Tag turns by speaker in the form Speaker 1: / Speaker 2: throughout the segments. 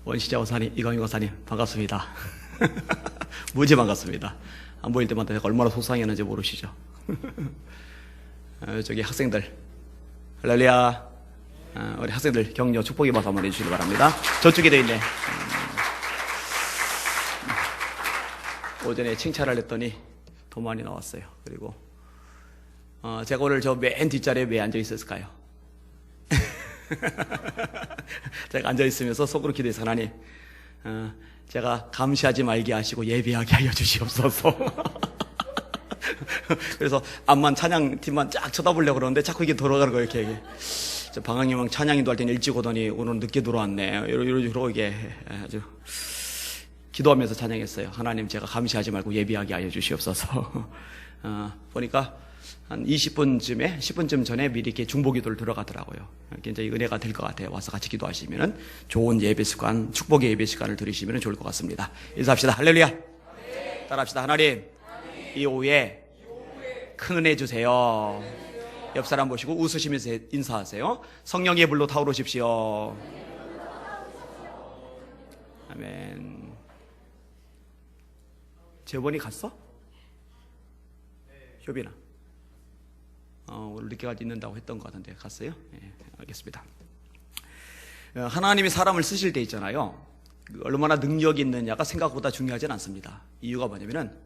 Speaker 1: 원시자 원사님, 이광희 원사님 반갑습니다. 무지 반갑습니다. 안 보일 때마다 제가 얼마나 속상했는지 모르시죠. 저기 학생들, 할렐루야. 우리 학생들 격려 축복의 박수 한번 해주시기 바랍니다. 저쪽에 되어 있네. 오전에 칭찬을 했더니 더 많이 나왔어요. 그리고 제가 오늘 저 맨 뒷자리에 왜 앉아 있었을까요? 제가 앉아 있으면서 속으로 기도해서 하나님, 제가 감시하지 말게 하시고 예배하게 하여 주시옵소서. 그래서 앞만 찬양팀만 쫙 쳐다보려고 그러는데 자꾸 이게 돌아가는 거예요, 이렇게. 저 방학여행 찬양인도 할 때는 일찍 오더니 오늘은 늦게 들어왔네. 이러고 이게 아주 기도하면서 찬양했어요. 하나님, 제가 감시하지 말고 예배하게 하여 주시옵소서. 보니까 한 20분쯤에 10분쯤 전에 미리 이렇게 중보기도를 들어가더라고요. 굉장히 은혜가 될 것 같아요. 와서 같이 기도하시면은 좋은 예배 습관, 축복의 예배 시간을 들으시면 좋을 것 같습니다. 인사합시다. 할렐루야. 따라합시다. 하나님, 이 오후에 큰 은혜 주세요. 옆 사람 보시고 웃으시면서 인사하세요. 성령의 불로 타오르십시오. 아멘. 재원이 갔어? 효빈아. 오늘 늦게까지 있는다고 했던 것 같은데 갔어요? 네, 알겠습니다. 하나님이 사람을 쓰실 때 있잖아요. 얼마나 능력이 있느냐가 생각보다 중요하진 않습니다. 이유가 뭐냐면은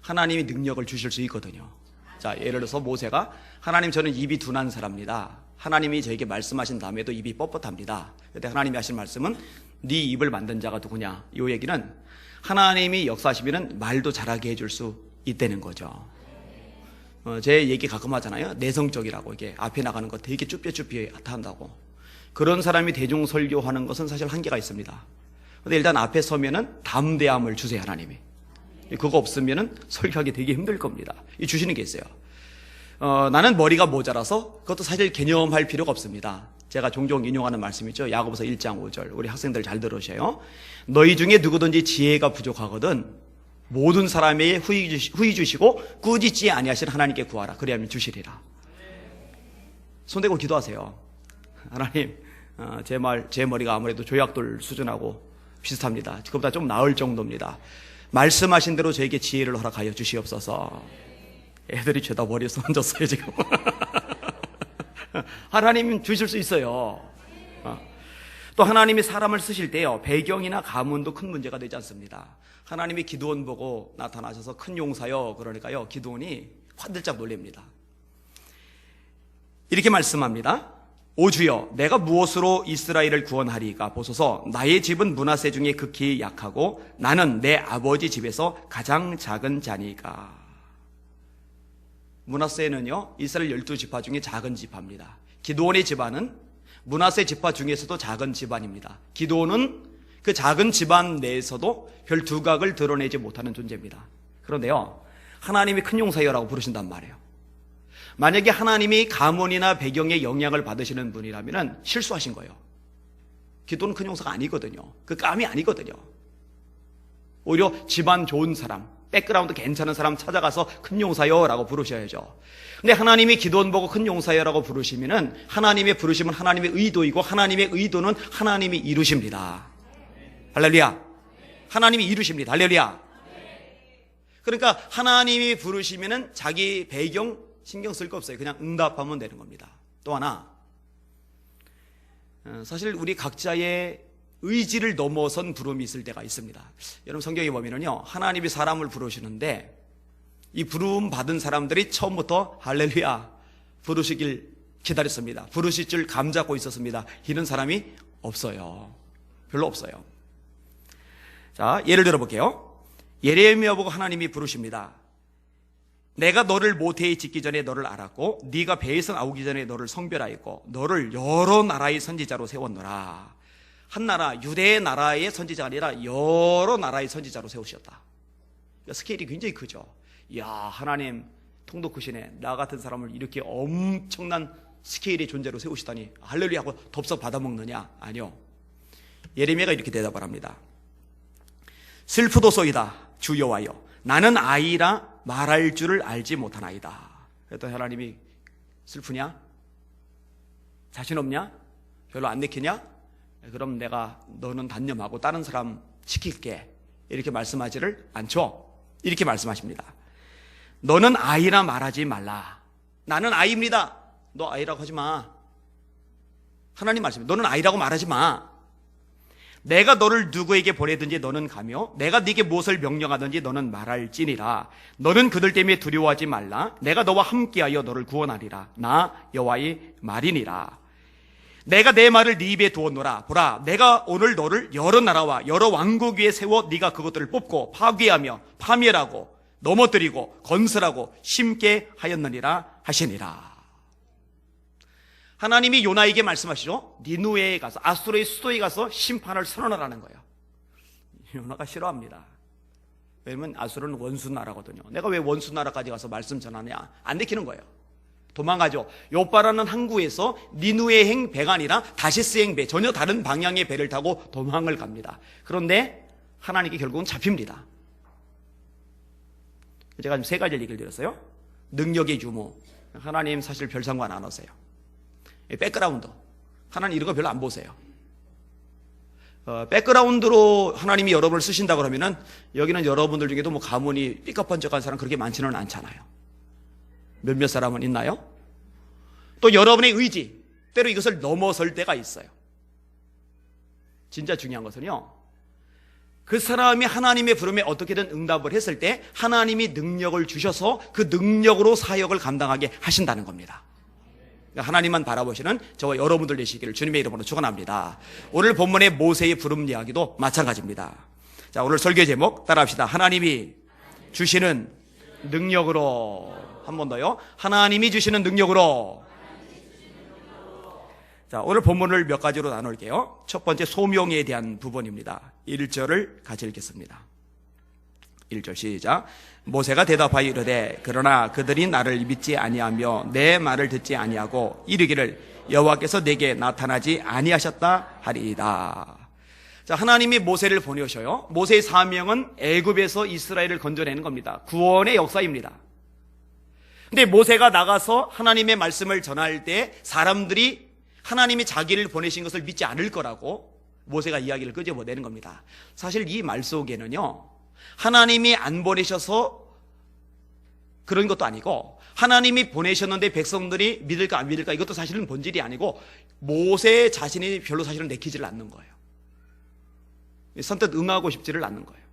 Speaker 1: 하나님이 능력을 주실 수 있거든요. 자, 예를 들어서 모세가 하나님, 저는 입이 둔한 사람입니다. 하나님이 저에게 말씀하신 다음에도 입이 뻣뻣합니다. 그때 하나님이 하신 말씀은 네 입을 만든 자가 누구냐? 이 얘기는 하나님이 역사하시면은 말도 잘하게 해줄 수 있다는 거죠. 제 얘기 가끔 하잖아요. 내성적이라고. 이게 앞에 나가는 거 되게 쭈뼛쭈뼛 한다고. 그런 사람이 대중 설교하는 것은 사실 한계가 있습니다. 근데 일단 앞에 서면은 담대함을 주세요, 하나님이. 그거 없으면은 설교하기 되게 힘들 겁니다. 이 주시는 게 있어요. 나는 머리가 모자라서 그것도 사실 개념할 필요가 없습니다. 제가 종종 인용하는 말씀이죠. 야고보서 1장 5절. 우리 학생들 잘 들으셔요. 너희 중에 누구든지 지혜가 부족하거든 모든 사람에게 후히 주시고 꾸짖지 아니하시는 하나님께 구하라. 그리하면 주시리라. 손대고 기도하세요. 하나님, 제 머리가 아무래도 조약돌 수준하고 비슷합니다. 그보다 좀 나을 정도입니다. 말씀하신 대로 저에게 지혜를 허락하여 주시옵소서. 애들이 죄다 머리에 손 얹었어요, 지금. 하나님 주실 수 있어요. 또 하나님이 사람을 쓰실 때요, 배경이나 가문도 큰 문제가 되지 않습니다. 하나님이 기드온 보고 나타나셔서 큰 용사여 그러니까요, 기드온이 화들짝 놀랍니다. 이렇게 말씀합니다. 오 주여, 내가 무엇으로 이스라엘을 구원하리까? 보소서, 나의 집은 므낫세 중에 극히 약하고 나는 내 아버지 집에서 가장 작은 자니까. 므낫세는요, 이스라엘 12지파 중에 작은 지파입니다. 기드온의 집안은 므낫세 지파 중에서도 작은 집안입니다. 기드온은 그 작은 집안 내에서도 별 두각을 드러내지 못하는 존재입니다. 그런데요, 하나님이 큰 용사여라고 부르신단 말이에요. 만약에 하나님이 가문이나 배경에 영향을 받으시는 분이라면 실수하신 거예요. 기도는 큰 용사가 아니거든요. 그 감이 아니거든요. 오히려 집안 좋은 사람, 백그라운드 괜찮은 사람 찾아가서 큰 용사여라고 부르셔야죠. 근데 하나님이 기도원 보고 큰 용사여라고 부르시면은 하나님의 부르심은 하나님의 의도이고 하나님의 의도는 하나님이 이루십니다. 할렐루야. 하나님이 이루십니다. 할렐루야. 그러니까 하나님이 부르시면은 자기 배경 신경 쓸 거 없어요. 그냥 응답하면 되는 겁니다. 또 하나, 사실 우리 각자의 의지를 넘어선 부름이 있을 때가 있습니다. 여러분 성경에 보면은요, 하나님이 사람을 부르시는데 이 부름 받은 사람들이 처음부터 할렐루야 부르시길 기다렸습니다. 부르실 줄 감잡고 있었습니다. 이런 사람이 없어요. 별로 없어요. 자, 예를 들어 볼게요. 예레미야 보고 하나님이 부르십니다. 내가 너를 모태에 짓기 전에 너를 알았고 네가 배에서 나오기 전에 너를 성별하였고 너를 여러 나라의 선지자로 세웠노라. 한 나라, 유대의 나라의 선지자가 아니라 여러 나라의 선지자로 세우셨다. 스케일이 굉장히 크죠. 이야, 하나님 통도 크시네. 나 같은 사람을 이렇게 엄청난 스케일의 존재로 세우시다니 할렐루야 하고 덥석 받아먹느냐? 아니요. 예레미야가 이렇게 대답을 합니다. 슬프도소이다 주 여호와여, 나는 아이라 말할 줄을 알지 못하나이다. 그랬더니 하나님이 슬프냐? 자신 없냐? 별로 안 내키냐? 그럼 내가 너는 단념하고 다른 사람 시킬게. 이렇게 말씀하지를 않죠. 이렇게 말씀하십니다. 너는 아이라 말하지 말라. 나는 아이입니다. 너 아이라고 하지 마. 하나님 말씀입니다. 너는 아이라고 말하지 마. 내가 너를 누구에게 보내든지 너는 가며 내가 네게 무엇을 명령하든지 너는 말할지니라. 너는 그들 때문에 두려워하지 말라. 내가 너와 함께하여 너를 구원하리라. 나 여호와의 말이니라. 내가 내 말을 네 입에 두었노라. 보라, 내가 오늘 너를 여러 나라와 여러 왕국 위에 세워 네가 그것들을 뽑고 파괴하며 파멸하고 넘어뜨리고 건설하고 심게 하였느니라 하시니라. 하나님이 요나에게 말씀하시죠. 니누에에 가서, 아수르의 수도에 가서 심판을 선언하라는 거예요. 요나가 싫어합니다. 왜냐면 아수르는 원수 나라거든요. 내가 왜 원수 나라까지 가서 말씀 전하냐? 안 내키는 거예요. 도망가죠. 요빠라는 항구에서 니누에행 배가 아니라 다시스행 배, 전혀 다른 방향의 배를 타고 도망을 갑니다. 그런데 하나님께 결국은 잡힙니다. 제가 지금 세 가지를 얘기를 드렸어요. 능력의 유무, 하나님 사실 별 상관 안 하세요. 백그라운드, 하나님 이런 거 별로 안 보세요. 백그라운드로 하나님이 여러분을 쓰신다 그러면은 여기는 여러분들 중에도 뭐 가문이 삐까뻔쩍한 사람 그렇게 많지는 않잖아요. 몇몇 사람은 있나요? 또 여러분의 의지, 때로 이것을 넘어설 때가 있어요. 진짜 중요한 것은요, 그 사람이 하나님의 부름에 어떻게든 응답을 했을 때 하나님이 능력을 주셔서 그 능력으로 사역을 감당하게 하신다는 겁니다. 하나님만 바라보시는 저와 여러분들 되시기를 주님의 이름으로 축원합니다. 오늘 본문의 모세의 부름 이야기도 마찬가지입니다. 자, 오늘 설교 제목 따라합시다. 하나님이 주시는 능력으로. 한 번 더요. 하나님이 주시는 능력으로. 자, 오늘 본문을 몇 가지로 나눌게요. 첫 번째, 소명에 대한 부분입니다. 1절을 같이 읽겠습니다. 1절 시작. 모세가 대답하여 이르되 그러나 그들이 나를 믿지 아니하며 내 말을 듣지 아니하고 이르기를 여호와께서 내게 나타나지 아니하셨다 하리이다. 자, 하나님이 모세를 보내셔요. 모세의 사명은 애굽에서 이스라엘을 건져내는 겁니다. 구원의 역사입니다. 근데 모세가 나가서 하나님의 말씀을 전할 때 사람들이 하나님이 자기를 보내신 것을 믿지 않을 거라고 모세가 이야기를 끄집어내는 겁니다. 사실 이 말 속에는요, 하나님이 안 보내셔서 그런 것도 아니고 하나님이 보내셨는데 백성들이 믿을까 안 믿을까 이것도 사실은 본질이 아니고 모세 자신이 별로 사실은 내키지를 않는 거예요. 선뜻 응하고 싶지를 않는 거예요.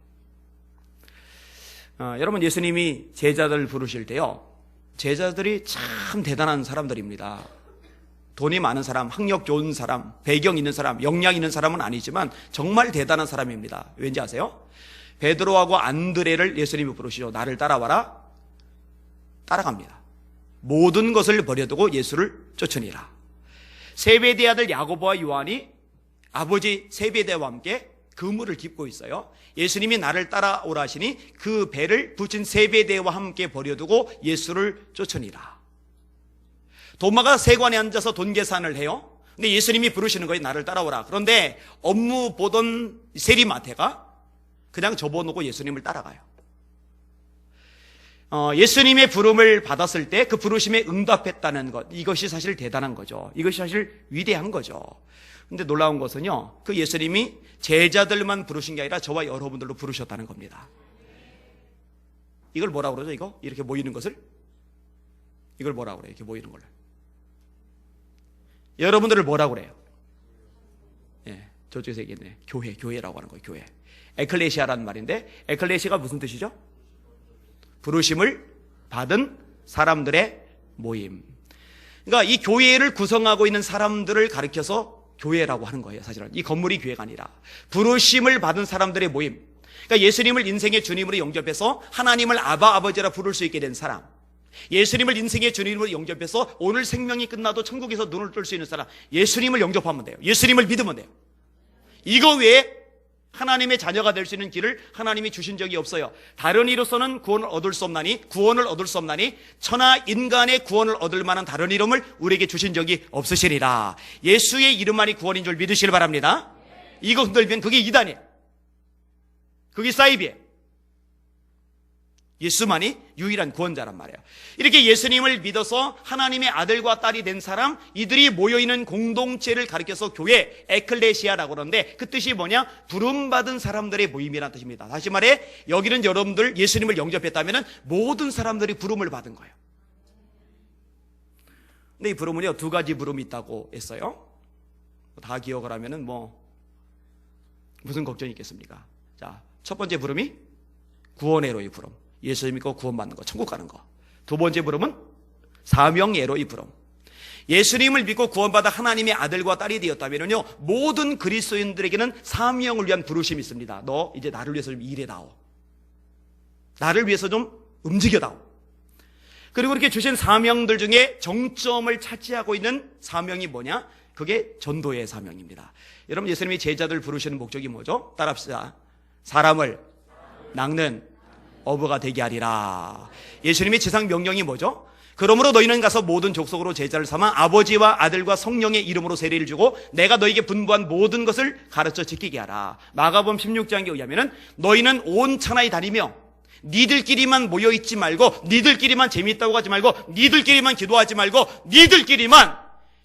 Speaker 1: 여러분, 예수님이 제자들 부르실 때요, 제자들이 참 대단한 사람들입니다. 돈이 많은 사람, 학력 좋은 사람, 배경 있는 사람, 역량 있는 사람은 아니지만 정말 대단한 사람입니다. 왠지 아세요? 베드로하고 안드레를 예수님이 부르시죠. 나를 따라와라. 따라갑니다. 모든 것을 버려두고 예수를 쫓으니라. 세베대의 아들 야고보와 요한이 아버지 세베대와 함께 그물을 깁고 있어요. 예수님이 나를 따라오라 하시니 그 배를 붙인 세베대와 함께 버려두고 예수를 쫓으니라. 도마가 세관에 앉아서 돈 계산을 해요. 근데 예수님이 부르시는 거예요. 나를 따라오라. 그런데 업무 보던 세리마태가 그냥 접어놓고 예수님을 따라가요. 예수님의 부름을 받았을 때 그 부르심에 응답했다는 것, 이것이 사실 대단한 거죠. 이것이 사실 위대한 거죠. 근데 놀라운 것은요, 그 예수님이 제자들만 부르신 게 아니라 저와 여러분들도 부르셨다는 겁니다. 이걸 뭐라고 그러죠? 이거? 이렇게 모이는 것을? 이걸 뭐라고 그래요? 이렇게 모이는 걸. 여러분들을 뭐라고 그래요? 예, 저쪽에서 얘기했네. 교회라고 하는 거예요. 교회. 에클레시아라는 말인데, 에클레시아가 무슨 뜻이죠? 부르심을 받은 사람들의 모임. 그러니까 이 교회를 구성하고 있는 사람들을 가리켜서 교회라고 하는 거예요. 사실은 이 건물이 교회가 아니라 부르심을 받은 사람들의 모임. 그러니까 예수님을 인생의 주님으로 영접해서 하나님을 아버지라 부를 수 있게 된 사람, 예수님을 인생의 주님으로 영접해서 오늘 생명이 끝나도 천국에서 눈을 뜰 수 있는 사람, 예수님을 영접하면 돼요. 예수님을 믿으면 돼요. 이거 외에 하나님의 자녀가 될 수 있는 길을 하나님이 주신 적이 없어요. 다른 이로서는 구원을 얻을 수 없나니 천하 인간의 구원을 얻을 만한 다른 이름을 우리에게 주신 적이 없으시리라. 예수의 이름만이 구원인 줄 믿으시길 바랍니다. 이거 흔들면 그게 이단이에요. 그게 사이비예요. 예수만이 유일한 구원자란 말이에요. 이렇게 예수님을 믿어서 하나님의 아들과 딸이 된 사람, 이들이 모여있는 공동체를 가리켜서 교회, 에클레시아라고 그러는데 그 뜻이 뭐냐? 부름받은 사람들의 모임이라는 뜻입니다. 다시 말해 여기는 여러분들 예수님을 영접했다면 모든 사람들이 부름을 받은 거예요. 근데 이 부름은요, 두 가지 부름이 있다고 했어요. 다 기억을 하면은 무슨 걱정이 있겠습니까? 자, 첫 번째 부름이 구원의로의 부름. 예수 믿고 구원받는 거, 천국 가는 거. 두 번째 부름은 사명예로의 부름. 예수님을 믿고 구원받아 하나님의 아들과 딸이 되었다면요, 모든 그리스도인들에게는 사명을 위한 부르심이 있습니다. 너 이제 나를 위해서 좀 일해다오. 나를 위해서 좀 움직여다오. 그리고 이렇게 주신 사명들 중에 정점을 차지하고 있는 사명이 뭐냐? 그게 전도의 사명입니다. 여러분, 예수님이 제자들 부르시는 목적이 뭐죠? 따라합시다. 사람을 낚는 어부가 되게 하리라. 예수님의 지상 명령이 뭐죠? 그러므로 너희는 가서 모든 족속으로 제자를 삼아 아버지와 아들과 성령의 이름으로 세례를 주고 내가 너희에게 분부한 모든 것을 가르쳐 지키게 하라. 마가복음 16장에 의하면 너희는 온 천하에 다니며 니들끼리만 모여있지 말고, 니들끼리만 재미있다고 하지 말고, 니들끼리만 기도하지 말고, 니들끼리만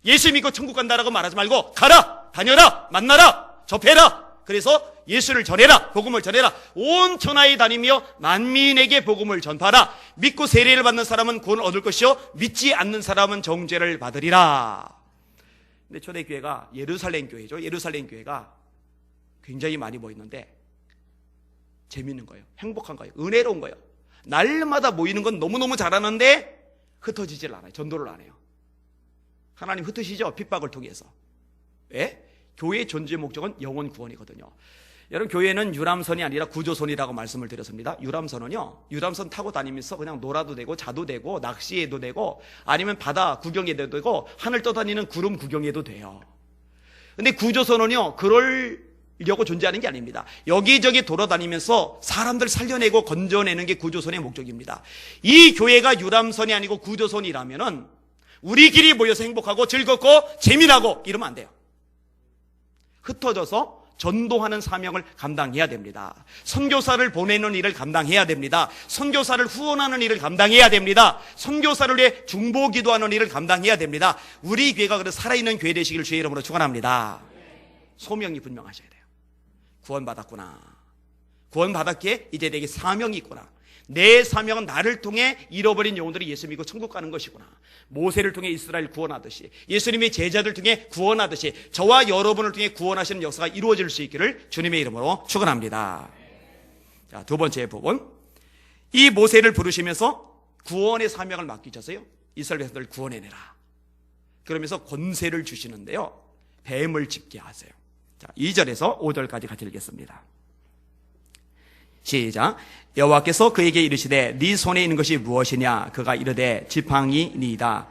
Speaker 1: 예수 믿고 천국 간다라고 말하지 말고 가라, 다녀라, 만나라, 접해라. 그래서 예수를 전해라, 복음을 전해라. 온 천하에 다니며 만민에게 복음을 전파하라. 믿고 세례를 받는 사람은 구원을 얻을 것이요 믿지 않는 사람은 정죄를 받으리라. 근데 초대교회가 예루살렘 교회죠. 예루살렘 교회가 굉장히 많이 모였는데 재밌는 거예요. 행복한 거예요. 은혜로운 거예요. 날마다 모이는 건 너무너무 잘하는데 흩어지질 않아요. 전도를 안 해요. 하나님 흩으시죠? 핍박을 통해서. 왜? 교회의 존재 목적은 영혼 구원이거든요. 여러분, 교회는 유람선이 아니라 구조선이라고 말씀을 드렸습니다. 유람선은요, 유람선 타고 다니면서 그냥 놀아도 되고 자도 되고 낚시해도 되고 아니면 바다 구경해도 되고 하늘 떠다니는 구름 구경해도 돼요. 근데 구조선은요, 그러려고 존재하는 게 아닙니다. 여기저기 돌아다니면서 사람들 살려내고 건져내는 게 구조선의 목적입니다. 이 교회가 유람선이 아니고 구조선이라면은 우리끼리 모여서 행복하고 즐겁고 재미나고 이러면 안 돼요. 흩어져서 전도하는 사명을 감당해야 됩니다. 선교사를 보내는 일을 감당해야 됩니다. 선교사를 후원하는 일을 감당해야 됩니다. 선교사를 위해 중보기도하는 일을 감당해야 됩니다. 우리 교회가 그래서 살아있는 교회 되시기를 주의 이름으로 축원합니다. 소명이 분명하셔야 돼요. 구원받았구나. 구원받았기에 이제 내게 사명이 있구나. 내 사명은 나를 통해 잃어버린 영혼들이 예수 믿고 천국 가는 것이구나. 모세를 통해 이스라엘 구원하듯이, 예수님의 제자들 통해 구원하듯이 저와 여러분을 통해 구원하시는 역사가 이루어질 수 있기를 주님의 이름으로 축원합니다. 자, 두 번째 부분, 이 모세를 부르시면서 구원의 사명을 맡기셔서요, 이스라엘 백성들을 구원해내라. 그러면서 권세를 주시는데요, 뱀을 짚게 하세요. 자, 2절에서 5절까지 같이 읽겠습니다. 시작. 여호와께서 그에게 이르시되 네 손에 있는 것이 무엇이냐? 그가 이르되 지팡이니이다.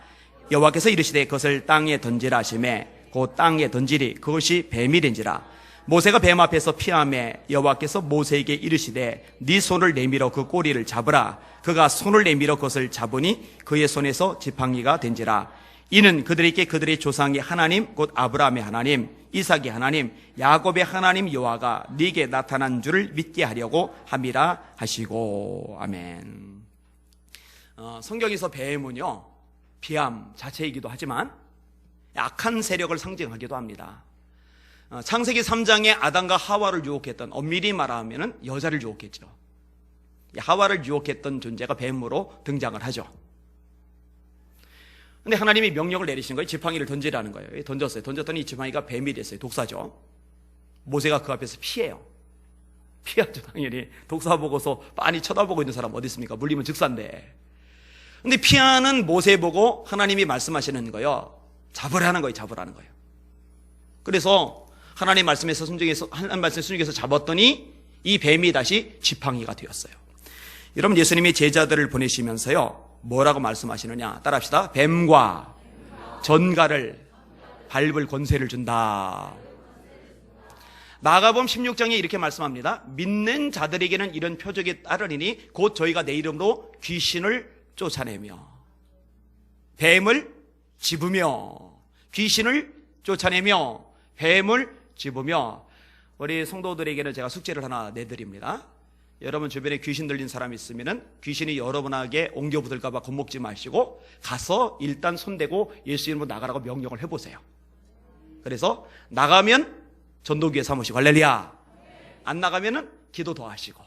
Speaker 1: 여호와께서 이르시되 그것을 땅에 던지라 하시매 곧 땅에 던지리. 그것이 뱀이 된지라. 모세가 뱀 앞에서 피하매 여호와께서 모세에게 이르시되 네 손을 내밀어 그 꼬리를 잡으라. 그가 손을 내밀어 그것을 잡으니 그의 손에서 지팡이가 된지라. 이는 그들에게 그들의 조상의 하나님 곧 아브라함의 하나님, 이삭의 하나님, 야곱의 하나님 여호와가 네게 나타난 줄을 믿게 하려고 함이라 하시고. 아멘. 성경에서 뱀은요, 비암 자체이기도 하지만 악한 세력을 상징하기도 합니다. 창세기 3장에 아담과 하와를 유혹했던, 엄밀히 말하면 여자를 유혹했죠. 하와를 유혹했던 존재가 뱀으로 등장을 하죠. 근데 하나님이 명령을 내리신 거예요. 지팡이를 던지라는 거예요. 던졌어요. 던졌더니 지팡이가 뱀이 됐어요. 독사죠. 모세가 그 앞에서 피해요. 피하죠, 당연히. 독사 보고서 빤히 쳐다보고 있는 사람 어디 있습니까? 물리면 즉사인데. 근데 피하는 모세 보고 하나님이 말씀하시는 거예요. 잡으라는 거예요. 잡으라는 거예요. 그래서 하나님 말씀에서 순종해서, 하나님 말씀에 순종해서 잡았더니 이 뱀이 다시 지팡이가 되었어요. 여러분, 예수님이 제자들을 보내시면서요, 뭐라고 말씀하시느냐? 따라합시다. 뱀과 전갈을 밟을 권세를 준다. 마가복음 16장에 이렇게 말씀합니다. 믿는 자들에게는 이런 표적이 따르리니 곧 저희가 내 이름으로 귀신을 쫓아내며 뱀을 집으며, 귀신을 쫓아내며 뱀을 집으며. 우리 성도들에게는 제가 숙제를 하나 내드립니다. 여러분 주변에 귀신 들린 사람이 있으면은 귀신이 여러분에게 옮겨 붙을까봐 겁먹지 마시고 가서 일단 손대고 예수 이름으로 나가라고 명령을 해보세요. 그래서 나가면 전도기에 사무시고 할렐루야. 안 나가면은 기도 더 하시고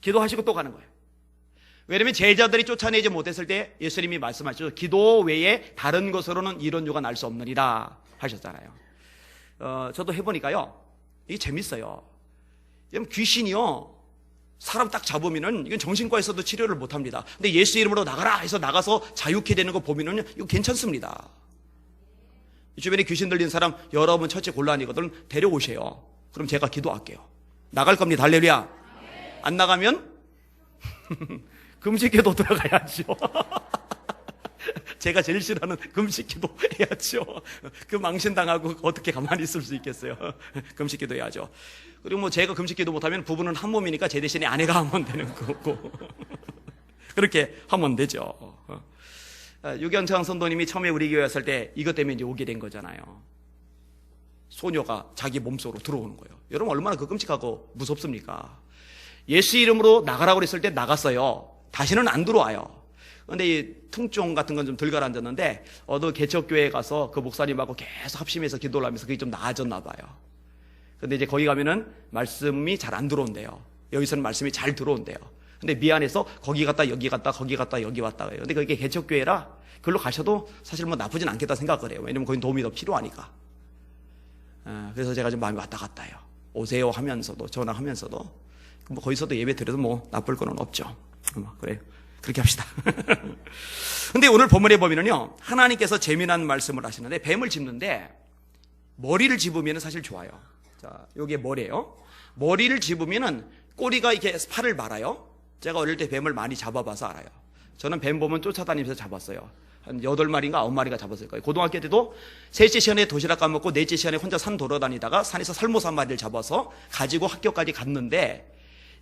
Speaker 1: 기도하시고 또 가는 거예요. 왜냐면 제자들이 쫓아내지 못했을 때 예수님이 말씀하셨죠. 기도 외에 다른 것으로는 이런 유가 날 수 없느니라 하셨잖아요. 저도 해보니까요, 이게 재밌어요. 귀신이요, 사람 딱 잡으면은 이건 정신과에서도 치료를 못 합니다. 근데 예수 이름으로 나가라 해서 나가서 자유케 되는 거 보면은 이거 괜찮습니다. 주변에 귀신 들린 사람 여러분 처치 곤란이거든 데려오세요. 그럼 제가 기도할게요. 나갈 겁니다. 할렐루야. 안 나가면 금식기도 들어가야죠. 제가 제일 싫어하는 금식기도 해야죠. 그 망신당하고 어떻게 가만히 있을 수 있겠어요. 금식기도 해야죠. 그리고 뭐 제가 금식기도 못하면 부부는 한 몸이니까 제 대신에 아내가 하면 되는 거고 그렇게 하면 되죠. 유경창 선도님이 처음에 우리 교회 왔을 때 이것 때문에 이제 오게 된 거잖아요. 소녀가 자기 몸속으로 들어오는 거예요. 여러분 얼마나 그 끔찍하고 무섭습니까? 예수 이름으로 나가라고 그랬을 때 나갔어요. 다시는 안 들어와요. 근데 이 통증 같은 건 좀 덜 가라앉았는데 어느 개척교회에 가서 그 목사님하고 계속 합심해서 기도를 하면서 그게 좀 나아졌나 봐요. 근데 이제 거기 가면은 말씀이 잘 안 들어온대요. 여기서는 말씀이 잘 들어온대요. 근데 미안해서 거기 갔다 여기 갔다 거기 갔다 여기 왔다 해요. 근데 그게 개척교회라 그걸로 가셔도 사실 뭐 나쁘진 않겠다 생각을 해요. 왜냐면 거긴 도움이 더 필요하니까. 그래서 제가 좀 마음이 왔다 갔다 해요. 오세요 하면서도 전화하면서도 뭐 거기서도 예배 드려도 뭐 나쁠 거는 없죠. 그래요. 그렇게 합시다. 근데 오늘 본문에 보면은요, 하나님께서 재미난 말씀을 하시는데 뱀을 짚는데 머리를 집으면 사실 좋아요. 자, 요게 머리예요. 머리를 집으면은 꼬리가 이렇게 팔을 말아요. 제가 어릴 때 뱀을 많이 잡아봐서 알아요. 저는 뱀 보면 쫓아다니면서 잡았어요. 한 8마리인가 9마리가 잡았을 거예요. 고등학교 때도 셋째 시간에 도시락 까먹고 넷째 시간에 혼자 산 돌아다니다가 산에서 살모사 한 마리를 잡아서 가지고 학교까지 갔는데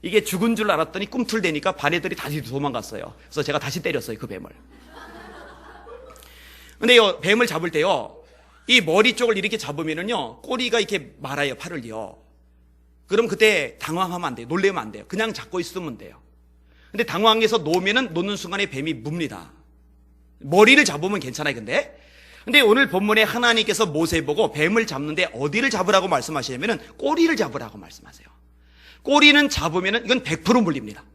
Speaker 1: 이게 죽은 줄 알았더니 꿈틀대니까 반 애들이 다시 도망갔어요. 그래서 제가 다시 때렸어요, 그 뱀을. 근데 이 뱀을 잡을 때요, 이 머리 쪽을 이렇게 잡으면은요, 꼬리가 이렇게 말아요, 팔을요. 그럼 그때 당황하면 안 돼요. 놀래면 안 돼요. 그냥 잡고 있으면 돼요. 근데 당황해서 놓으면은 놓는 순간에 뱀이 뭅니다. 머리를 잡으면 괜찮아요, 근데 오늘 본문에 하나님께서 모세 보고 뱀을 잡는데 어디를 잡으라고 말씀하시냐면은 꼬리를 잡으라고 말씀하세요. 꼬리는 잡으면은 이건 100% 물립니다.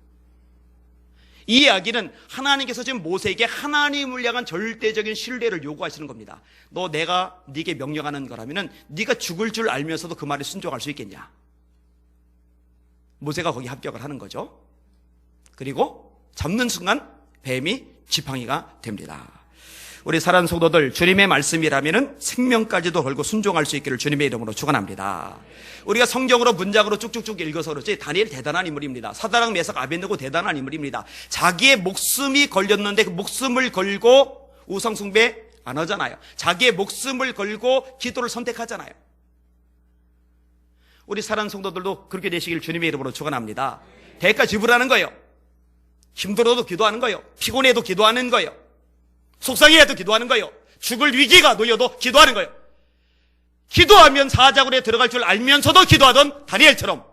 Speaker 1: 이 이야기는 하나님께서 지금 모세에게 하나님을 향한 절대적인 신뢰를 요구하시는 겁니다. 너 내가 네게 명령하는 거라면은 네가 죽을 줄 알면서도 그 말에 순종할 수 있겠냐? 모세가 거기 합격을 하는 거죠. 그리고 잡는 순간 뱀이 지팡이가 됩니다. 우리 사랑하는 성도들, 주님의 말씀이라면은 생명까지도 걸고 순종할 수 있기를 주님의 이름으로 축원합니다. 우리가 성경으로 문장으로 쭉쭉쭉 읽어서 그렇지 다니엘 대단한 인물입니다. 사드락 메삭 아벳느고 대단한 인물입니다. 자기의 목숨이 걸렸는데 그 목숨을 걸고 우상 숭배 안 하잖아요. 자기의 목숨을 걸고 기도를 선택하잖아요. 우리 사랑하는 성도들도 그렇게 되시길 주님의 이름으로 축원합니다. 대가 지불하는 거예요. 힘들어도 기도하는 거예요. 피곤해도 기도하는 거예요. 속상해도 기도하는 거예요. 죽을 위기가 놓여도 기도하는 거예요. 기도하면 사자굴에 들어갈 줄 알면서도 기도하던 다니엘처럼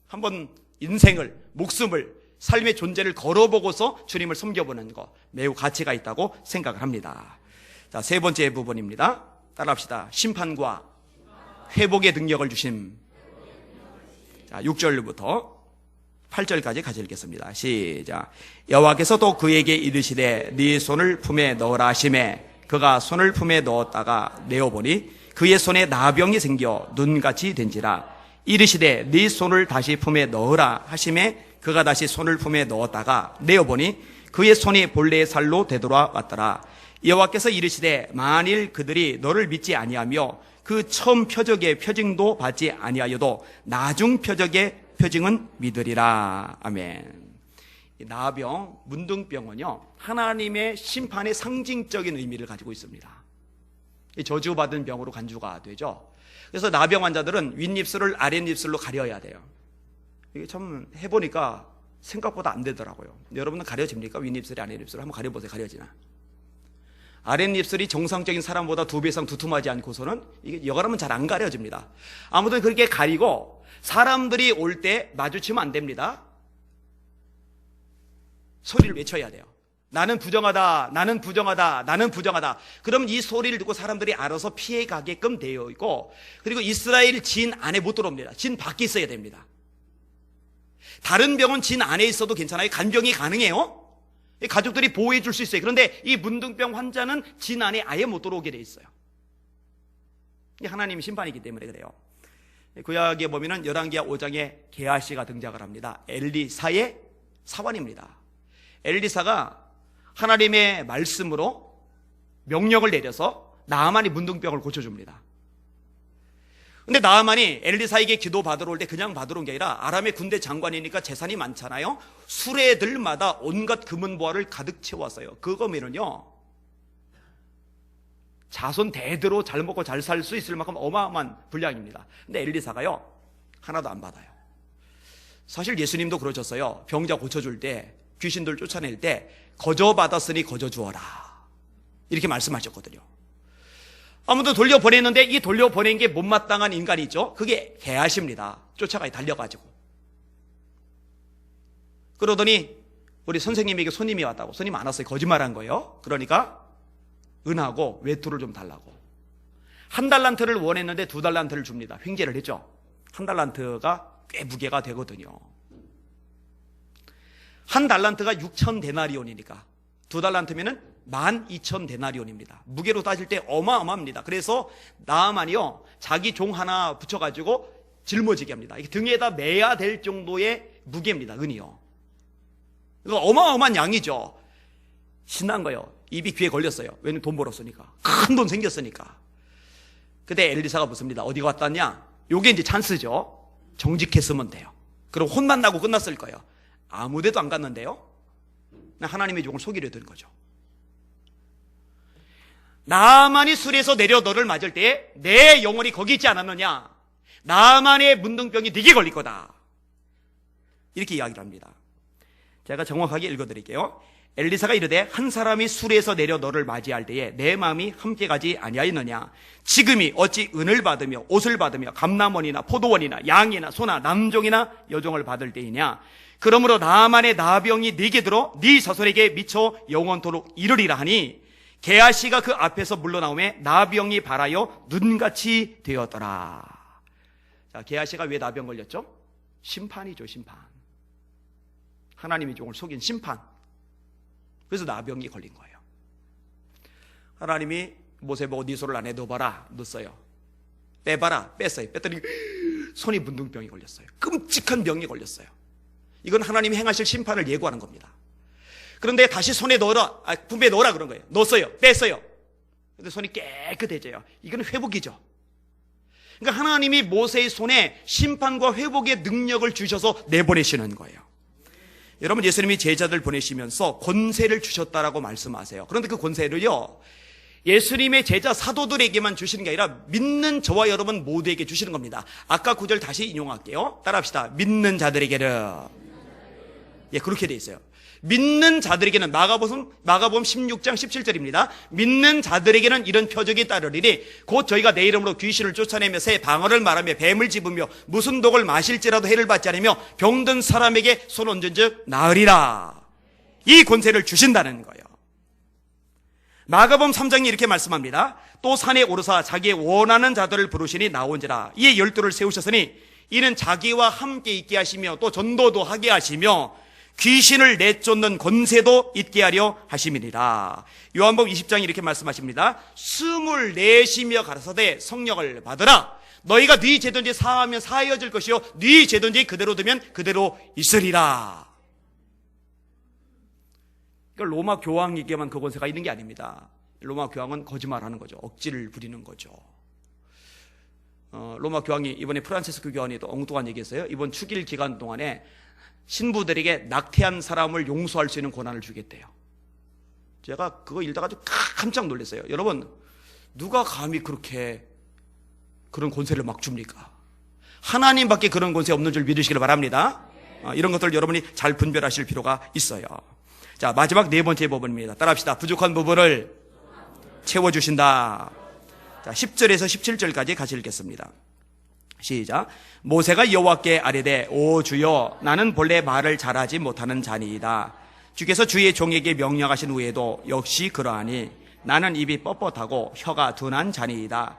Speaker 1: 한번 인생을, 목숨을, 삶의 존재를 걸어보고서 주님을 섬겨보는 거 매우 가치가 있다고 생각을 합니다. 자, 세 번째 부분입니다. 따라합시다. 심판과 회복의 능력을 주심. 자, 6절부터 8절까지 같이 읽겠습니다. 시작. 여호와께서 또 그에게 이르시되 네 손을 품에 넣으라 하시매 그가 손을 품에 넣었다가 내어보니 그의 손에 나병이 생겨 눈같이 된지라. 이르시되 네 손을 다시 품에 넣으라 하시매 그가 다시 손을 품에 넣었다가 내어보니 그의 손이 본래의 살로 되돌아왔더라. 여호와께서 이르시되 만일 그들이 너를 믿지 아니하며 그 처음 표적의 표징도 받지 아니하여도 나중 표적의 표징은 믿으리라. 아멘. 나병, 문둥병은요, 하나님의 심판의 상징적인 의미를 가지고 있습니다. 저주받은 병으로 간주가 되죠. 그래서 나병 환자들은 윗입술을 아랫입술로 가려야 돼요. 이게 참 해보니까 생각보다 안 되더라고요. 여러분은 가려집니까? 윗입술이 아랫입술 한번 가려보세요. 가려지나? 아랫입술이 정상적인 사람보다 2배 이상 두툼하지 않고서는 이게 여가라면 잘 안 가려집니다. 아무튼 그렇게 가리고 사람들이 올 때 마주치면 안 됩니다. 소리를 외쳐야 돼요. 나는 부정하다, 나는 부정하다, 나는 부정하다. 그럼 이 소리를 듣고 사람들이 알아서 피해가게끔 되어 있고, 그리고 이스라엘 진 안에 못 들어옵니다. 진 밖에 있어야 됩니다. 다른 병은 진 안에 있어도 괜찮아요. 간병이 가능해요. 가족들이 보호해 줄 수 있어요. 그런데 이 문둥병 환자는 진 안에 아예 못 들어오게 돼 있어요. 이게 하나님의 심판이기 때문에 그래요. 구약에 보면은 열왕기하 5장에 게하시가 등장을 합니다. 엘리사의 사환입니다. 엘리사가 하나님의 말씀으로 명령을 내려서 나아만이 문둥병을 고쳐줍니다. 근데 나아만이 엘리사에게 기도 받으러 올 때 그냥 받으러 온 게 아니라 아람의 군대 장관이니까 재산이 많잖아요. 수레들마다 온갖 금은보화를 가득 채웠어요. 그거면은요, 자손 대대로 잘 먹고 잘 살 수 있을 만큼 어마어마한 분량입니다. 근데 엘리사가요, 하나도 안 받아요. 사실 예수님도 그러셨어요. 병자 고쳐줄 때, 귀신들 쫓아낼 때 거저 받았으니 거저 주어라, 이렇게 말씀하셨거든요. 아무도 돌려보냈는데 이 돌려보낸 게 못마땅한 인간이죠. 그게 게하시입니다. 쫓아가 달려가지고. 그러더니 우리 선생님에게 손님이 왔다고. 손님 안 왔어요. 거짓말한 거예요. 그러니까 은하고 외투를 좀 달라고. 1달란트를 원했는데 2달란트를 줍니다. 횡재를 했죠. 1달란트가 꽤 무게가 되거든요. 1달란트가 6,000데나리온이니까 2달란트면은 12,000데나리온입니다. 무게로 따질 때 어마어마합니다. 그래서 나아만이요, 자기 종 하나 붙여가지고 짊어지게 합니다. 이게 등에다 매야 될 정도의 무게입니다. 은이요. 이거 어마어마한 양이죠. 신난 거예요. 입이 귀에 걸렸어요. 왜냐면 돈 벌었으니까. 큰 돈 생겼으니까. 그때 엘리사가 묻습니다. 어디 갔다 왔냐? 요게 이제 찬스죠. 정직했으면 돼요. 그럼 혼만 나고 끝났을 거예요. 아무 데도 안 갔는데요, 하나님의 종을 속이려 든 거죠. 나만이 술에서 내려 너를 맞을 때에 내 영혼이 거기 있지 않았느냐? 나만의 문둥병이 네게 걸릴 거다, 이렇게 이야기를 합니다. 제가 정확하게 읽어드릴게요. 엘리사가 이르되 한 사람이 술에서 내려 너를 맞이할 때에 내 마음이 함께 가지 아니하였느냐? 지금이 어찌 은을 받으며 옷을 받으며 감람원이나 포도원이나 양이나 소나 남종이나 여종을 받을 때이냐? 그러므로 나만의 나병이 네게 들어 네 자손에게 미쳐 영원토록 이르리라 하니, 게하시가 그 앞에서 물러나오매 나병이 발하여 눈같이 되었더라. 자, 게하시가 왜 나병 걸렸죠? 심판이죠, 심판. 하나님의 종을 속인 심판. 그래서 나병이 걸린 거예요. 하나님이 모세 보고 네 손을 안에 넣어봐라. 넣었어요. 빼봐라. 뺐어요. 뺐더니 손이 문둥병이 걸렸어요. 끔찍한 병이 걸렸어요. 이건 하나님이 행하실 심판을 예고하는 겁니다. 그런데 다시 손에 넣어라, 분배에 넣어라 그런 거예요. 넣었어요. 뺐어요. 근데 손이 깨끗해져요. 이건 회복이죠. 그러니까 하나님이 모세의 손에 심판과 회복의 능력을 주셔서 내보내시는 거예요. 여러분, 예수님이 제자들 보내시면서 권세를 주셨다라고 말씀하세요. 그런데 그 권세를요, 예수님의 제자 사도들에게만 주시는 게 아니라 믿는 저와 여러분 모두에게 주시는 겁니다. 아까 구절 다시 인용할게요. 따라합시다. 믿는 자들에게는. 예, 그렇게 돼 있어요. 믿는 자들에게는, 마가복음 16장 17절입니다. 믿는 자들에게는 이런 표적이 따르리니 곧 저희가 내 이름으로 귀신을 쫓아내며 새 방언을 말하며 뱀을 집으며 무슨 독을 마실지라도 해를 받지 않으며 병든 사람에게 손 얹은즉 나으리라. 이 권세를 주신다는 거예요. 마가복음 3장이 이렇게 말씀합니다. 또 산에 오르사 자기의 원하는 자들을 부르시니 나온지라. 이에 12를 세우셨으니 이는 자기와 함께 있게 하시며 또 전도도 하게 하시며 귀신을 내쫓는 권세도 있게 하려 하심이니라. 요한복음 20장이 이렇게 말씀하십니다. 숨을 내쉬며 가라사대 성령을 받으라. 너희가 네 죄든지 사하면 사하여질 것이요 네 죄든지 그대로 두면 그대로 있으리라. 그러니까 로마 교황에게만 그 권세가 있는 게 아닙니다. 로마 교황은 거짓말하는 거죠. 억지를 부리는 거죠. 로마 교황이 이번에 프란체스코 교황이 또 엉뚱한 얘기했어요. 이번 축일 기간 동안에 신부들에게 낙태한 사람을 용서할 수 있는 권한을 주겠대요. 제가 그거 읽다가 깜짝 놀랐어요. 여러분, 누가 감히 그렇게 그런 권세를 막 줍니까? 하나님밖에 그런 권세 없는 줄 믿으시길 바랍니다. 이런 것들 여러분이 잘 분별하실 필요가 있어요. 자, 마지막 네 번째 부분입니다. 따라합시다. 부족한 부분을 채워주신다. 자, 10절에서 17절까지 같이 읽겠습니다. 시작. 모세가 여호와께 아뢰되 오 주여 나는 본래 말을 잘하지 못하는 자니이다. 주께서 주의 종에게 명령하신 후에도 역시 그러하니 나는 입이 뻣뻣하고 혀가 둔한 자니이다.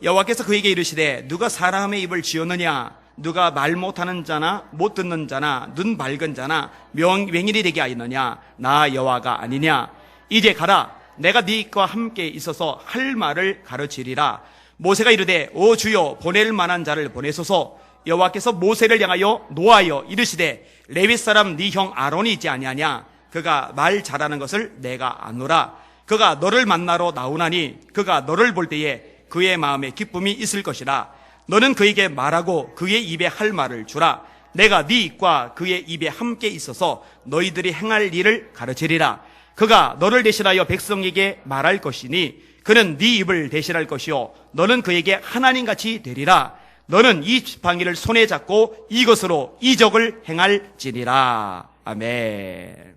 Speaker 1: 여호와께서 그에게 이르시되 누가 사람의 입을 지었느냐? 누가 말 못하는 자나 못 듣는 자나 눈 밝은 자나 맹인이 되게 하였느냐? 나 여호와가 아니냐? 이제 가라. 내가 네과 함께 있어서 할 말을 가르치리라. 모세가 이르되 오 주여 보낼 만한 자를 보내소서. 여호와께서 모세를 향하여 노하여 이르시되 레위 사람 네 형 아론이 있지 아니하냐? 그가 말 잘하는 것을 내가 아노라. 그가 너를 만나러 나오나니 그가 너를 볼 때에 그의 마음에 기쁨이 있을 것이라. 너는 그에게 말하고 그의 입에 할 말을 주라. 내가 네 입과 그의 입에 함께 있어서 너희들이 행할 일을 가르치리라. 그가 너를 대신하여 백성에게 말할 것이니 그는 네 입을 대신할 것이요 너는 그에게 하나님같이 되리라. 너는 이 지팡이를 손에 잡고 이것으로 이적을 행할지니라. 아멘.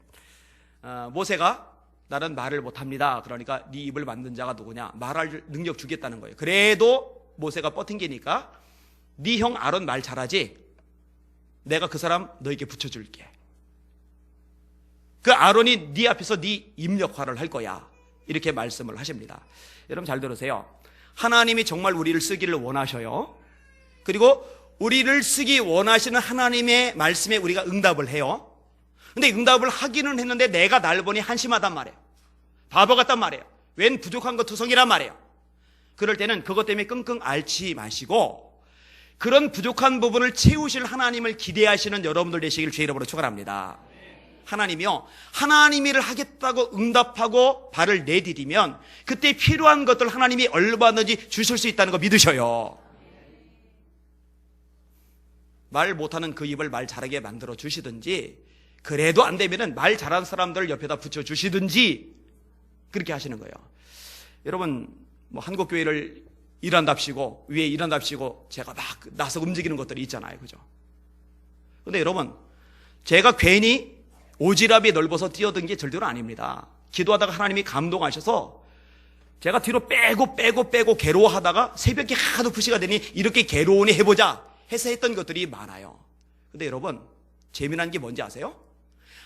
Speaker 1: 모세가 나는 말을 못합니다. 그러니까 네 입을 만든 자가 누구냐? 말할 능력 주겠다는 거예요. 그래도 모세가 뻗팅기니까 네 형 아론 말 잘하지? 내가 그 사람 너에게 붙여줄게. 그 아론이 네 앞에서 네 입 역할을 할 거야. 이렇게 말씀을 하십니다. 여러분 잘 들으세요. 하나님이 정말 우리를 쓰기를 원하셔요. 그리고 우리를 쓰기 원하시는 하나님의 말씀에 우리가 응답을 해요. 근데 응답을 하기는 했는데 내가 날 보니 한심하단 말이에요. 바보 같단 말이에요. 웬 부족한 것 투성이란 말이에요. 그럴 때는 그것 때문에 끙끙 앓지 마시고 그런 부족한 부분을 채우실 하나님을 기대하시는 여러분들 되시길 주의 이름으로 축원합니다. 하나님이요, 하나님이 일을 하겠다고 응답하고 발을 내디디면 그때 필요한 것들 하나님이 얼마든지 주실 수 있다는 거 믿으셔요. 말 못하는 그 입을 말 잘하게 만들어 주시든지, 그래도 안 되면은 말 잘하는 사람들 옆에다 붙여 주시든지 그렇게 하시는 거예요. 여러분 뭐 한국교회를 일한답시고 위에 일한답시고 제가 막 나서 움직이는 것들이 있잖아요, 그죠? 근데 여러분 제가 괜히 오지랖이 넓어서 뛰어든 게 절대로 아닙니다. 기도하다가 하나님이 감동하셔서 제가 뒤로 빼고 괴로워하다가 새벽에 하도 푸시가 되니 이렇게 괴로우니 해보자 해서 했던 것들이 많아요. 근데 여러분 재미난 게 뭔지 아세요?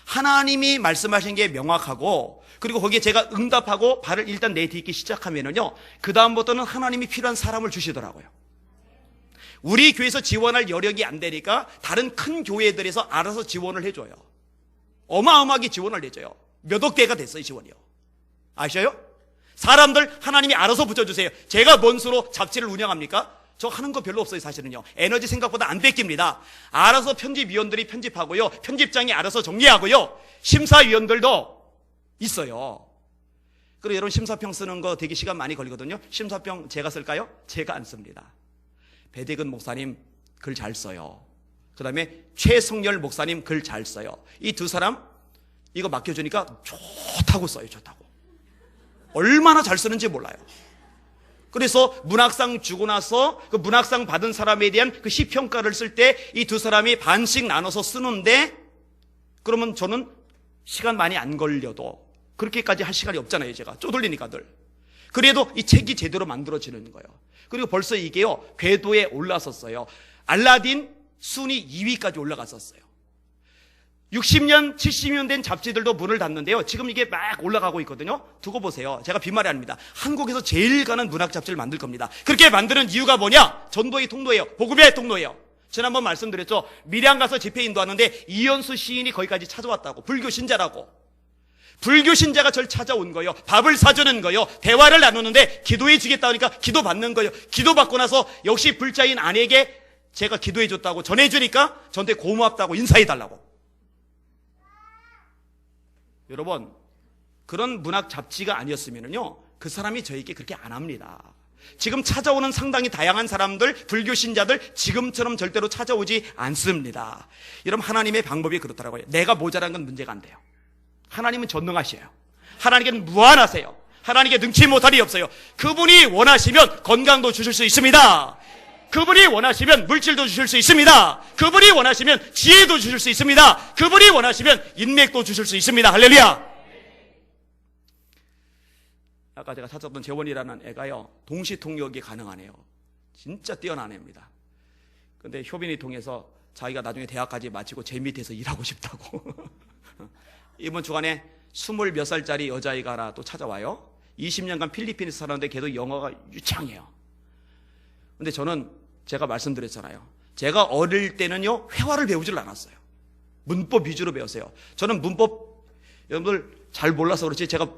Speaker 1: 하나님이 말씀하신 게 명확하고 그리고 거기에 제가 응답하고 발을 일단 내딛기 시작하면은요, 그 다음부터는 하나님이 필요한 사람을 주시더라고요. 우리 교회에서 지원할 여력이 안 되니까 다른 큰 교회들에서 알아서 지원을 해줘요. 어마어마하게 지원을 해줘요. 몇 억 개가 됐어요, 지원이요. 아셔요? 사람들 하나님이 알아서 붙여주세요. 제가 뭔 수로 잡지를 운영합니까? 저 하는 거 별로 없어요, 사실은요. 에너지 생각보다 안 뺏깁니다. 알아서 편집위원들이 편집하고요, 편집장이 알아서 정리하고요, 심사위원들도 있어요. 그리고 여러분 심사평 쓰는 거 되게 시간 많이 걸리거든요. 심사평 제가 쓸까요? 제가 안 씁니다. 배대근 목사님 글 잘 써요. 그 다음에 최성열 목사님 글 잘 써요. 이 두 사람 이거 맡겨주니까 좋다고 써요. 좋다고. 얼마나 잘 쓰는지 몰라요. 그래서 문학상 주고 나서 그 문학상 받은 사람에 대한 그 시평가를 쓸 때 이 두 사람이 반씩 나눠서 쓰는데, 그러면 저는 시간 많이 안 걸려도 그렇게까지 할 시간이 없잖아요. 제가 쪼들리니까 늘. 그래도 이 책이 제대로 만들어지는 거예요. 그리고 벌써 이게요, 궤도에 올라섰어요. 알라딘 순위 2위까지 올라갔었어요. 60년, 70년 된 잡지들도 문을 닫는데요, 지금 이게 막 올라가고 있거든요. 두고 보세요. 제가 빈말이 아닙니다. 한국에서 제일 가는 문학 잡지를 만들 겁니다. 그렇게 만드는 이유가 뭐냐? 전도의 통로예요. 복음의 통로예요. 지난번 말씀드렸죠. 밀양 가서 집회 인도하는데 이현수 시인이 거기까지 찾아왔다고. 불교 신자라고. 불교 신자가 절 찾아온 거예요. 밥을 사주는 거예요. 대화를 나누는데 기도해 주겠다 하니까 기도 받는 거예요. 기도 받고 나서 역시 불자인 아내에게 제가 기도해 줬다고 전해주니까 저한테 고맙다고 인사해 달라고. 여러분, 그런 문학 잡지가 아니었으면요, 그 사람이 저에게 그렇게 안 합니다. 지금 찾아오는 상당히 다양한 사람들, 불교 신자들 지금처럼 절대로 찾아오지 않습니다. 여러분, 하나님의 방법이 그렇더라고요. 내가 모자란 건 문제가 안 돼요. 하나님은 전능하셔요. 하나님께는 무한하세요. 하나님께 능치 못할 일이 없어요. 그분이 원하시면 건강도 주실 수 있습니다. 그분이 원하시면 물질도 주실 수 있습니다. 그분이 원하시면 지혜도 주실 수 있습니다. 그분이 원하시면 인맥도 주실 수 있습니다. 할렐루야. 아까 제가 찾았던 재원이라는 애가요, 동시통역이 가능하네요. 진짜 뛰어난 애입니다. 근데 효빈이 통해서 자기가 나중에 대학까지 마치고 제 밑에서 일하고 싶다고. 이번 주간에 20몇 살짜리 여자아이가 하나 또 찾아와요. 20년간 필리핀에서 살았는데 걔도 영어가 유창해요. 근데 저는 제가 말씀드렸잖아요. 제가 어릴 때는요, 회화를 배우질 않았어요. 문법 위주로 배웠어요. 저는 문법, 여러분들 잘 몰라서 그렇지 제가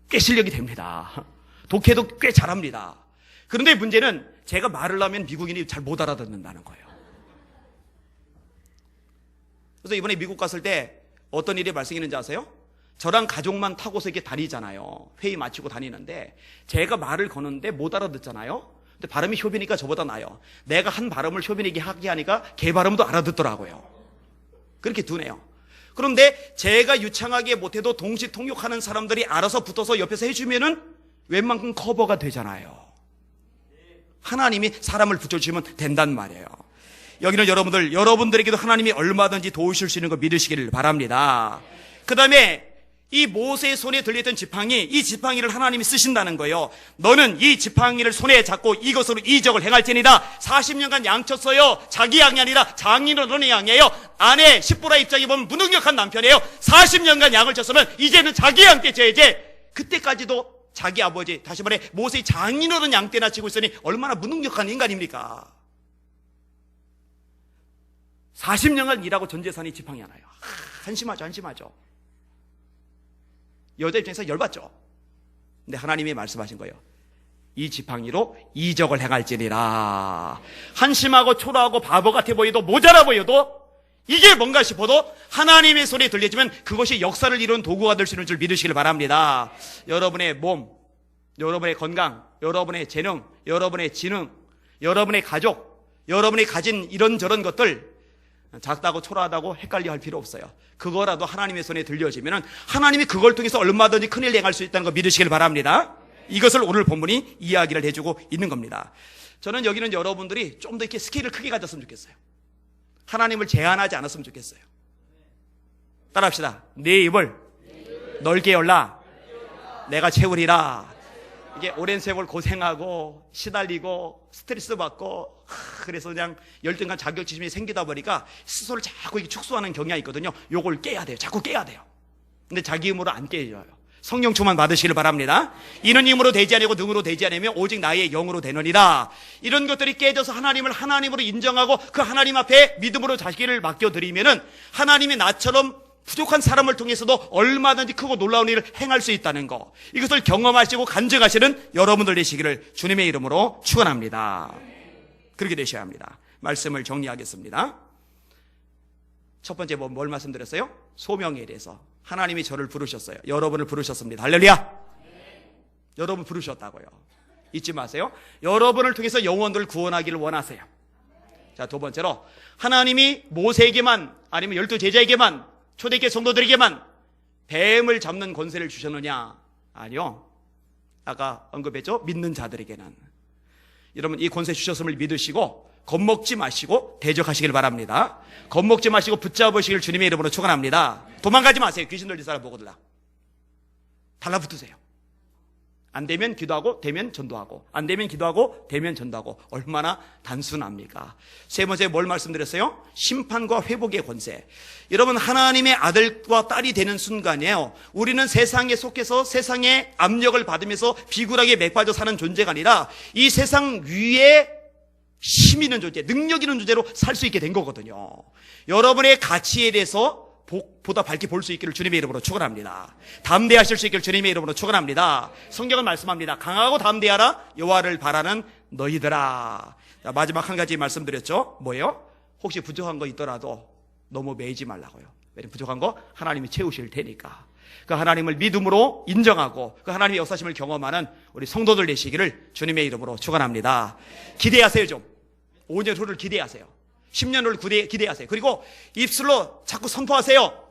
Speaker 1: 꽤 실력이 됩니다. 독해도 꽤 잘합니다. 그런데 문제는 제가 말을 하면 미국인이 잘 못 알아듣는다는 거예요. 그래서 이번에 미국 갔을 때 어떤 일이 발생했는지 아세요? 저랑 가족만 타고서 이렇게 다니잖아요. 회의 마치고 다니는데 제가 말을 거는데 못 알아듣잖아요. 근데 발음이 효빈이가 저보다 나아요. 내가 한 발음을 효빈에게 하게 하니까 걔 발음도 알아듣더라고요. 그렇게 두네요. 그런데 제가 유창하게 못해도 동시통역하는 사람들이 알아서 붙어서 옆에서 해주면은 웬만큼 커버가 되잖아요. 하나님이 사람을 붙여주시면 된단 말이에요. 여기는 여러분들에게도 하나님이 얼마든지 도우실 수 있는 거 믿으시기를 바랍니다. 그 다음에 이 모세의 손에 들려있던 지팡이, 이 지팡이를 하나님이 쓰신다는 거예요. 너는 이 지팡이를 손에 잡고 이것으로 이적을 행할지니라. 40년간 양쳤어요. 자기 양이 아니라 장인어른의 양이에요. 아내 십보라 입장에 보면 무능력한 남편이에요. 40년간 양을 쳤으면 이제는 자기 양께 쳐야지. 그때까지도 자기 아버지, 다시 말해 모세의 장인어른 양 때나 치고 있으니 얼마나 무능력한 인간입니까? 40년간 일하고 전 재산이 지팡이 하나요. 한심하죠. 여자 입장에서 열받죠. 근데 하나님이 말씀하신 거예요. 이 지팡이로 이적을 행할지니라. 한심하고 초라하고 바보 같아 보여도 모자라 보여도 이게 뭔가 싶어도 하나님의 소리에 들려지면 그것이 역사를 이루는 도구가 될 수 있는 줄 믿으시길 바랍니다. 여러분의 몸, 여러분의 건강, 여러분의 재능, 여러분의 지능, 여러분의 가족, 여러분이 가진 이런저런 것들 작다고 초라하다고 헷갈려 할 필요 없어요. 그거라도 하나님의 손에 들려지면 하나님이 그걸 통해서 얼마든지 큰일 행할 수 있다는 거 믿으시길 바랍니다. 이것을 오늘 본문이 이야기를 해주고 있는 겁니다. 저는 여기는 여러분들이 좀 더 이렇게 스케일을 크게 가졌으면 좋겠어요. 하나님을 제한하지 않았으면 좋겠어요. 따라합시다. 내 입을 넓게 열라. 내가 채우리라. 이게 오랜 세월 고생하고 시달리고 스트레스 받고 그래서 그냥 열등감 자격지심이 생기다 보니까 스스로를 자꾸 축소하는 경향이 있거든요. 요걸 깨야 돼요. 자꾸 깨야 돼요. 근데 자기 힘으로 안 깨져요. 성령 충만 받으시길 바랍니다. 이는 힘으로 되지 아니고 능으로 되지 않으며 오직 나의 영으로 되느니라. 이런 것들이 깨져서 하나님을 하나님으로 인정하고 그 하나님 앞에 믿음으로 자기를 맡겨드리면은 하나님이 나처럼 부족한 사람을 통해서도 얼마든지 크고 놀라운 일을 행할 수 있다는 거, 이것을 경험하시고 간증하시는 여러분들 되시기를 주님의 이름으로 축원합니다. 그렇게 되셔야 합니다. 말씀을 정리하겠습니다. 첫 번째 뭘 말씀드렸어요? 소명에 대해서. 하나님이 저를 부르셨어요. 여러분을 부르셨습니다. 할렐루야. 여러분 부르셨다고요. 잊지 마세요. 여러분을 통해서 영혼들을 구원하기를 원하세요. 자, 두 번째로 하나님이 모세에게만 아니면 12제자에게만 초대교회 성도들에게만 뱀을 잡는 권세를 주셨느냐? 아니요. 아까 언급했죠? 믿는 자들에게는. 여러분 이 권세 주셨음을 믿으시고 겁먹지 마시고 대적하시길 바랍니다. 겁먹지 마시고 붙잡으시길 주님의 이름으로 축원합니다. 도망가지 마세요. 귀신 들린 사람 보고들라. 달라붙으세요. 안 되면 기도하고 되면 전도하고, 안 되면 기도하고 되면 전도하고. 얼마나 단순합니까? 세 번째 뭘 말씀드렸어요? 심판과 회복의 권세. 여러분 하나님의 아들과 딸이 되는 순간이에요. 우리는 세상에 속해서 세상의 압력을 받으면서 비굴하게 맥빠져 사는 존재가 아니라 이 세상 위에 힘 있는 존재, 능력 있는 존재로 살 수 있게 된 거거든요. 여러분의 가치에 대해서 보다 밝게 볼 수 있기를 주님의 이름으로 축원합니다. 담대하실 수 있기를 주님의 이름으로 축원합니다. 성경은 말씀합니다. 강하고 담대하라 여호와를 바라는 너희들아. 자, 마지막 한 가지 말씀드렸죠. 뭐예요? 혹시 부족한 거 있더라도 너무 매이지 말라고요. 왜냐면 부족한 거 하나님이 채우실 테니까. 그 하나님을 믿음으로 인정하고 그 하나님의 역사심을 경험하는 우리 성도들 되시기를 주님의 이름으로 축원합니다. 기대하세요. 좀 5년 후를 기대하세요. 10년 후를 기대하세요. 그리고 입술로 자꾸 선포하세요.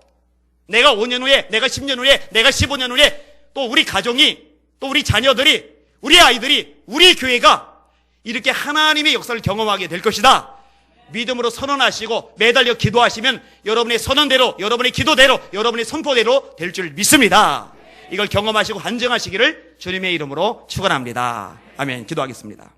Speaker 1: 내가 5년 후에, 내가 10년 후에, 내가 15년 후에 또 우리 가정이, 또 우리 자녀들이, 우리 아이들이, 우리 교회가 이렇게 하나님의 역사를 경험하게 될 것이다. 믿음으로 선언하시고 매달려 기도하시면 여러분의 선언대로, 여러분의 기도대로, 여러분의 선포대로 될 줄 믿습니다. 이걸 경험하시고 한정하시기를 주님의 이름으로 축원합니다. 아멘. 기도하겠습니다.